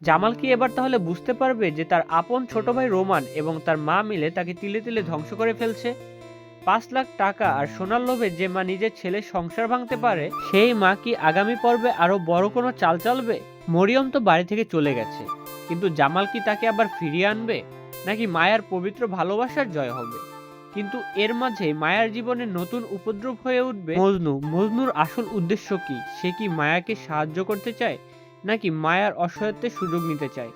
জামাল কি এবার তাহলে বুঝতে পারবে যে তার আপন ছোট ভাই রোমান এবং তার মা মিলে তাকে তিলে তিলে ধ্বংস করে ফেলছে? 5 লাখ টাকা আর সোনার লোভে যে মা নিজের ছেলের সংসার ভাঙতে পারে, সেই মা কি আগামী পর্বে আরো বড় কোনো চাল চালবে? মরিয়ম তো বাড়ি থেকে চলে গেছে, কিন্তু জামাল কি তাকে আবার ফিরিয়ে আনবে, নাকি মায়ার পবিত্র ভালোবাসার জয় হবে? কিন্তু এর মাঝে মায়ার জীবনে নতুন উপদ্রব হয়ে উঠবে মজনু। মজনুর আসল উদ্দেশ্য কি? সে কি মায়াকে সাহায্য করতে চায়, নাকি মায়ার অসহায়ত্বের সুযোগ নিতে চায়?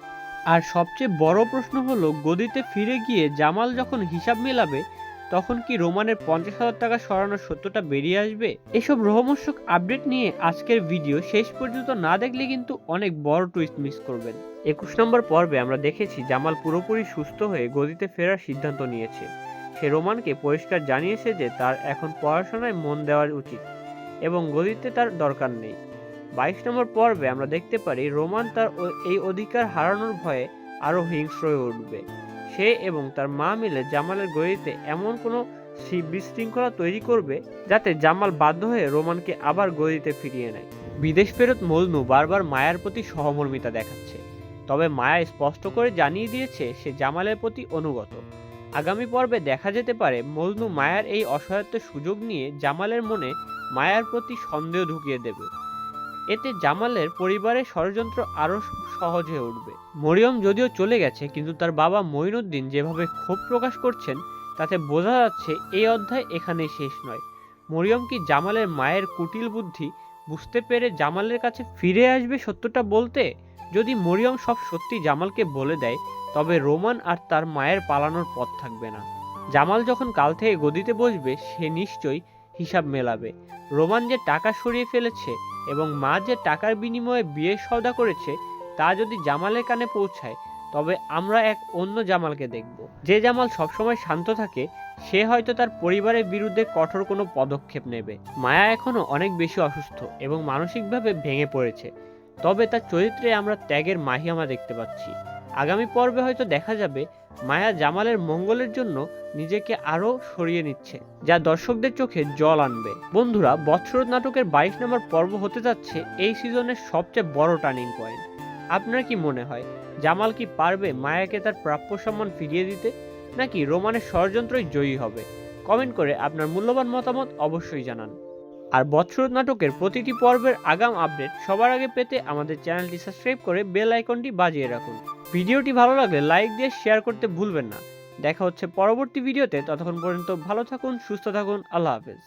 আর সবচেয়ে বড় প্রশ্ন হলো, গদিতে ফিরে গিয়ে জামাল যখন হিসাব মেলাবে, তখন কি রোমানের 50,000 টাকা সরানোর সত্যটা বেরিয়ে আসবে? এসব রহস্যক আপডেট নিয়ে আজকের ভিডিও শেষ পর্যন্ত না দেখলে কিন্তু অনেক বড় টুইস্ট মিস করবেন। 21 নম্বর পর্বে আমরা দেখেছি জামাল পুরোপুরি সুস্থ হয়ে গদিতে ফেরার সিদ্ধান্ত নিয়েছে। সে রোমানকে পরিষ্কার জানিয়েছে যে তার এখন পড়াশোনায় মন দেওয়া উচিত এবং গদিতে তার দরকার নেই। 22 নম্বর পর্বে আমরা দেখতে পারি রোমান তার এই অধিকার হারানোর ভয়ে আরো হিংস্র হয়ে উঠবে। সে এবং তার মা মিলে জামালের গদিতে এমন কোনো বিশৃঙ্খলা তৈরি করবে যাতে জামাল বাধ্য হয়ে রোমানকে আবার গদিতে ফিরিয়ে নেয়। বিদেশ ফেরত মজনু বারবার মায়ার প্রতি সহমর্মিতা দেখাচ্ছে, তবে মায়া স্পষ্ট করে জানিয়ে দিয়েছে সে জামালের প্রতি অনুগত। আগামী পর্বে দেখা যেতে পারে মজনু মায়ার এই অসহায়ত্বের সুযোগ নিয়ে জামালের মনে মায়ার প্রতি সন্দেহ ঢুকিয়ে দেবে। এতে জামালের পরিবারের ষড়যন্ত্র আরো সহজ হয়ে উঠবে। মরিয়ম যদিও চলে গেছে, কিন্তু তার বাবা মঈনুদ্দিন যেভাবে ক্ষোভ প্রকাশ করছেন তাতে বোঝা যাচ্ছে এই অধ্যায় এখানেই শেষ নয়। মরিয়ম কি জামালের মায়ের কুটিল বুদ্ধি বুঝতে পেরে জামালের কাছে ফিরে আসবে সত্যটা বলতে? যদি মরিয়ম সব সত্যি জামালকে বলে দেয়, তবে রোমান আর তার মায়ের পালানোর পথ থাকবে না। জামাল যখন কাল থেকে গদিতে বসবে, সে নিশ্চয়ই হিসাব মেলাবে। রোমান যে টাকা সরিয়ে ফেলেছে এবং মা যে টাকার বিনিময়ে বিয়ের সওদা করেছে, তা যদি জামালের কানে পৌঁছায়, তবে আমরা এক অন্য জামালকে দেখব। যে জামাল সবসময় শান্ত থাকে, সে হয়তো তার পরিবারের বিরুদ্ধে কঠোর কোনো পদক্ষেপ নেবে। মায়া এখনো অনেক বেশি অসুস্থ এবং মানসিকভাবে ভেঙে পড়েছে, তবে তার চরিত্রে আমরা ত্যাগের মাহিমা দেখতে পাচ্ছি। আগামী পর্বে হয়তো দেখা যাবে মায়া জামালের মঙ্গলের জন্য নিজেকে আরো সরিয়ে নিচ্ছে, যা দর্শকদের চোখে জল আনবে। বন্ধুরা, বৎসরত নাটকের 22 নম্বর পর্ব হতে যাচ্ছে এই সিজনের সবচেয়ে বড় টার্নিং পয়েন্ট। আপনার কি মনে হয়, জামাল কি পারবে মায়াকে তার প্রাপ্য সম্মান ফিরিয়ে দিতে, নাকি রোমানের ষড়যন্ত্রই জয়ী হবে? কমেন্ট করে আপনার মূল্যবান মতামত অবশ্যই জানান। আর বৎসরত নাটকের প্রতিটি পর্বের আগাম আপডেট সবার আগে পেতে আমাদের চ্যানেলটি সাবস্ক্রাইব করে বেল আইকনটি বাজিয়ে রাখুন। ভিডিওটি ভালো লাগলে লাইক দিয়ে শেয়ার করতে ভুলবেন না। দেখা হচ্ছে পরবর্তী ভিডিওতে। ততক্ষণ পর্যন্ত ভালো থাকুন, সুস্থ থাকুন। আল্লাহ হাফেজ।